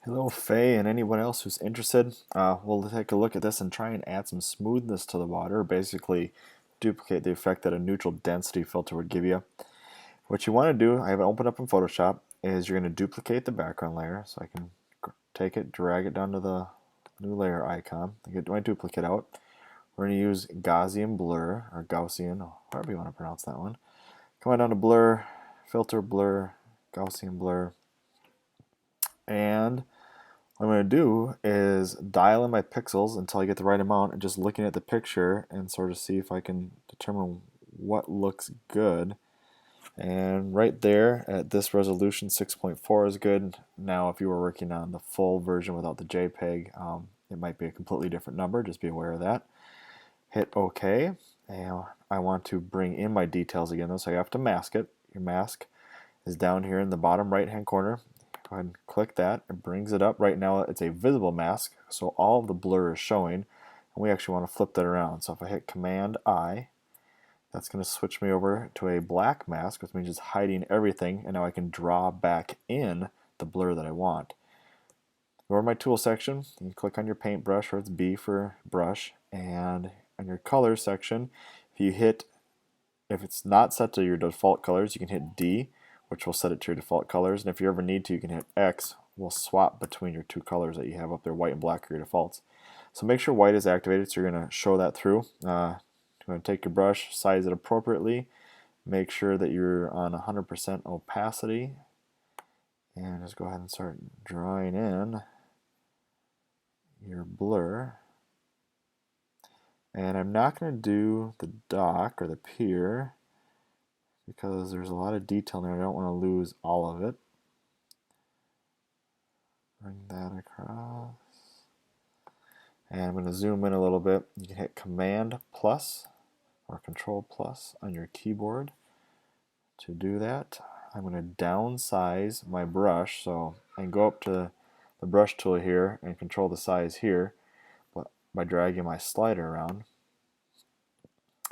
Hello, Faye, and anyone else who's interested. We'll take a look at this and try and add some smoothness to the water, basically duplicate the effect that a neutral density filter would give you. What you want to do, I have it opened up in Photoshop, is you're going to duplicate the background layer. So I can take it, drag it down to the new layer icon, get my duplicate out. We're going to use Gaussian blur, or Gaussian, however you want to pronounce that one. Come on down to blur, filter blur, Gaussian blur, and what I'm going to do is dial in my pixels until I get the right amount and just looking at the picture and sort of see if I can determine what looks good. And right there at this resolution, 6.4 is good. Now if you were working on the full version without the JPEG, it might be a completely different number. Just be aware of that. Hit OK. And I want to bring in my details again, though, so you have to mask it. Your mask is down here in the bottom right hand corner. Go ahead and click that. It brings it up. Right now it's a visible mask, so all of the blur is showing, and we actually want to flip that around. So if I hit Command I, that's going to switch me over to a black mask, which means it's hiding everything, and now I can draw back in the blur that I want. Go to my tool section, you click on your paintbrush, or it's B for brush, and on your color section, if it's not set to your default colors, you can hit D, which will set it to your default colors. And if you ever need to, you can hit X, will swap between your two colors that you have up there, white and black are your defaults. So make sure white is activated, so you're going to show that through. You're going to take your brush, size it appropriately, make sure that you're on 100% opacity, and just go ahead and start drawing in your blur. And I'm not going to do the dock or the pier because there's a lot of detail there. I don't want to lose all of it. Bring that across. And I'm going to zoom in a little bit. You can hit Command plus or Control plus on your keyboard to do that. I'm going to downsize my brush, so I can go up to the brush tool here and control the size here by dragging my slider around.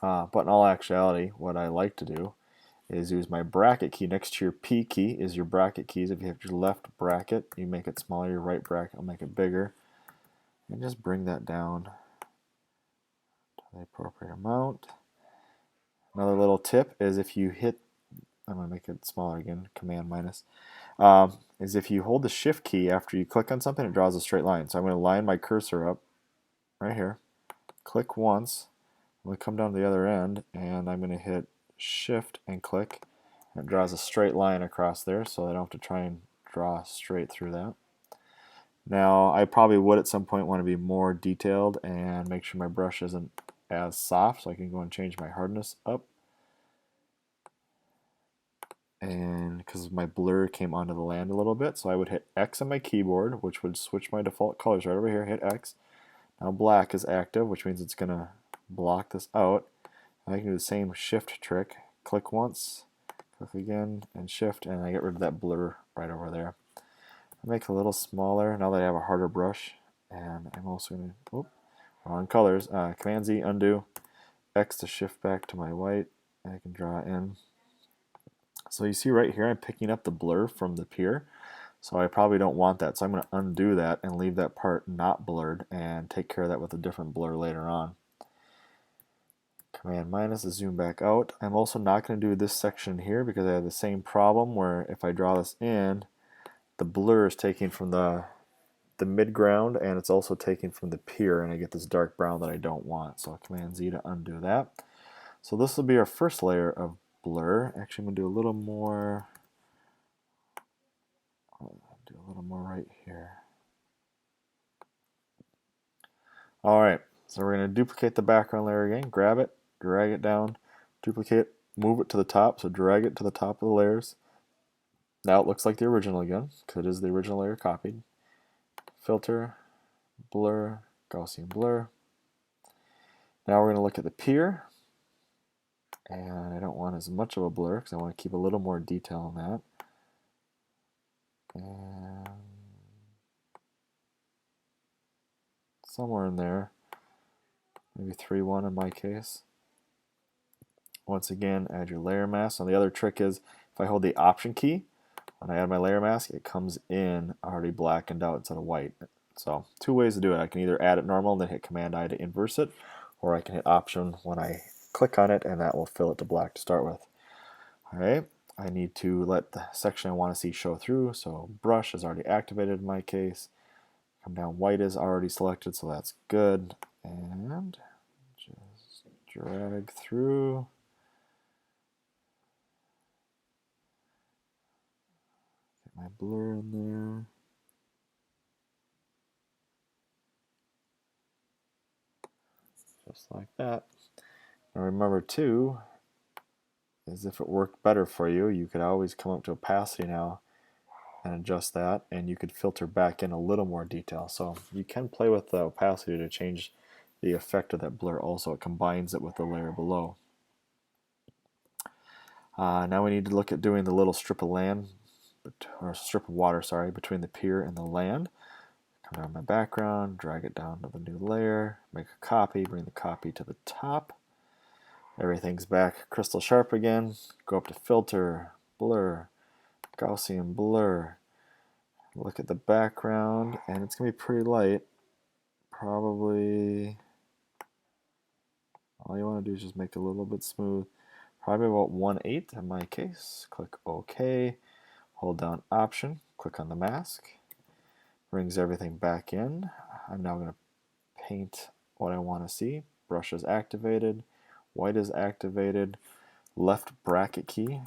But in all actuality, what I like to do is use my bracket key. Next to your P key is your bracket keys. If you have your left bracket, you make it smaller. Your right bracket will make it bigger. And just bring that down to the appropriate amount. Another little tip is if you hit, I'm going to make it smaller again, Command minus, is if you hold the Shift key after you click on something, it draws a straight line. So I'm going to line my cursor up right here, click once, I'm going to come down to the other end, and I'm going to hit Shift and click, and it draws a straight line across there, so I don't have to try and draw straight through that. Now, I probably would at some point want to be more detailed and make sure my brush isn't as soft, so I can go and change my hardness up. And because my blur came onto the land a little bit, so I would hit X on my keyboard, which would switch my default colors right over here, hit X. Now black is active, which means it's going to block this out. I can do the same shift trick, click once, click again, and shift, and I get rid of that blur right over there. I make it a little smaller now that I have a harder brush, and I'm also going to, wrong colors, Command Z, undo, X to shift back to my white, and I can draw in. So you see right here, I'm picking up the blur from the pier, so I probably don't want that, so I'm going to undo that and leave that part not blurred and take care of that with a different blur later on. Command minus to zoom back out. I'm also not going to do this section here because I have the same problem where if I draw this in, the blur is taken from the midground and it's also taken from the pier, and I get this dark brown that I don't want. So Command Z to undo that. So this will be our first layer of blur. Actually, I'm going to do a little more. I'll do a little more right here. All right, so we're going to duplicate the background layer again. Grab it, drag it down, duplicate, move it to the top. So drag it to the top of the layers. Now it looks like the original again, because it is the original layer copied. Filter, blur, Gaussian blur. Now we're going to look at the pier, and I don't want as much of a blur because I want to keep a little more detail on that. And somewhere in there, maybe 3.1 in my case. Once again, add your layer mask. And the other trick is if I hold the Option key, when I add my layer mask, it comes in already blackened out instead of white. So 2 ways to do it. I can either add it normal and then hit Command I to inverse it, or I can hit Option when I click on it and that will fill it to black to start with. Alright, I need to let the section I want to see show through, so brush is already activated in my case. Come down, white is already selected, so that's good. And just drag through. Get my blur in there. Just like that. And remember too, is if it worked better for you, you could always come up to opacity now and adjust that, and you could filter back in a little more detail. So you can play with the opacity to change the effect of that blur also. It combines it with the layer below. Now we need to look at doing the little strip of land, or strip of water, sorry, between the pier and the land. Come down my background, drag it down to the new layer, make a copy, bring the copy to the top. Everything's back crystal sharp again. Go up to filter, blur, Gaussian blur. Look at the background, and it's going to be pretty light. Probably, all you want to do is just make it a little bit smooth. Probably about 1/8 in my case. Click OK. Hold down Option. Click on the mask. Brings everything back in. I'm now going to paint what I want to see. Brush is activated. White is activated. Left bracket key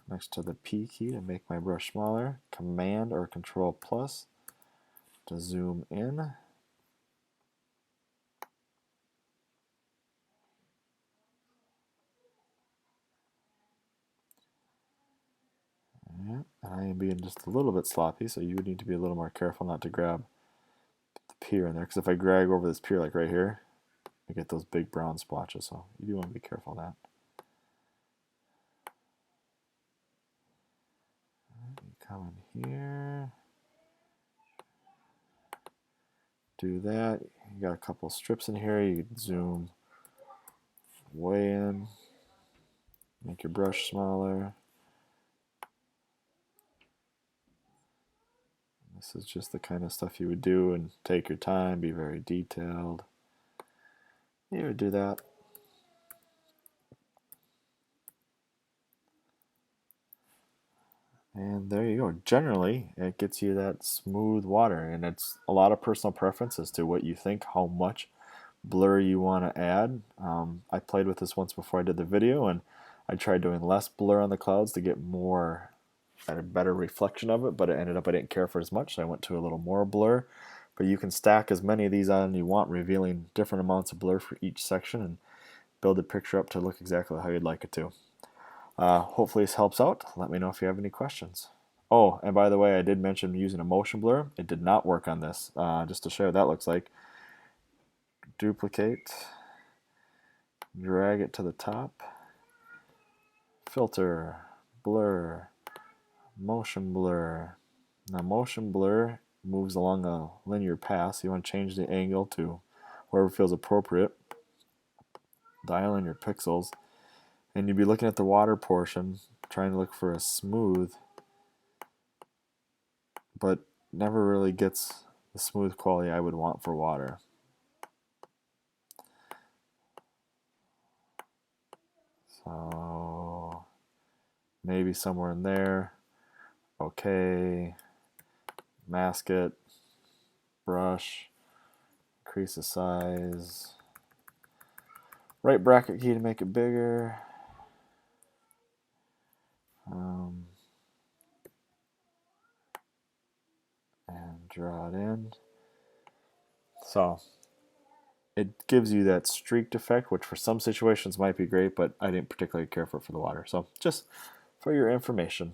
next to the P key to make my brush smaller. Command or Control plus to zoom in. And I am being just a little bit sloppy, so you would need to be a little more careful not to grab the pier in there, because if I drag over this pier like right here, I get those big brown splotches, so you do want to be careful of that. You come in here, do that. You got a couple strips in here. You can zoom way in, make your brush smaller. This is just the kind of stuff you would do, and take your time, be very detailed. You would do that. And there you go. Generally, it gets you that smooth water, and it's a lot of personal preference as to what you think, how much blur you want to add. I played with this once before I did the video, and I tried doing less blur on the clouds to get more, a better reflection of it, but it ended up I didn't care for as much, so I went to a little more blur. But you can stack as many of these on you want, revealing different amounts of blur for each section, and build the picture up to look exactly how you'd like it to. Hopefully this helps out. Let me know if you have any questions. Oh, and by the way, I did mention using a motion blur. It did not work on this. Just to show you what that looks like. Duplicate, drag it to the top, filter, blur, motion blur. Now motion blur moves along a linear path, so you want to change the angle to wherever feels appropriate. Dial in your pixels, and you'd be looking at the water portion, trying to look for a smooth, but never really gets the smooth quality I would want for water. So maybe somewhere in there. Okay, mask it, brush, increase the size, right bracket key to make it bigger. And draw it in. So it gives you that streaked effect, which for some situations might be great, but I didn't particularly care for it for the water. So just for your information.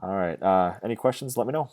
All right, any questions, let me know.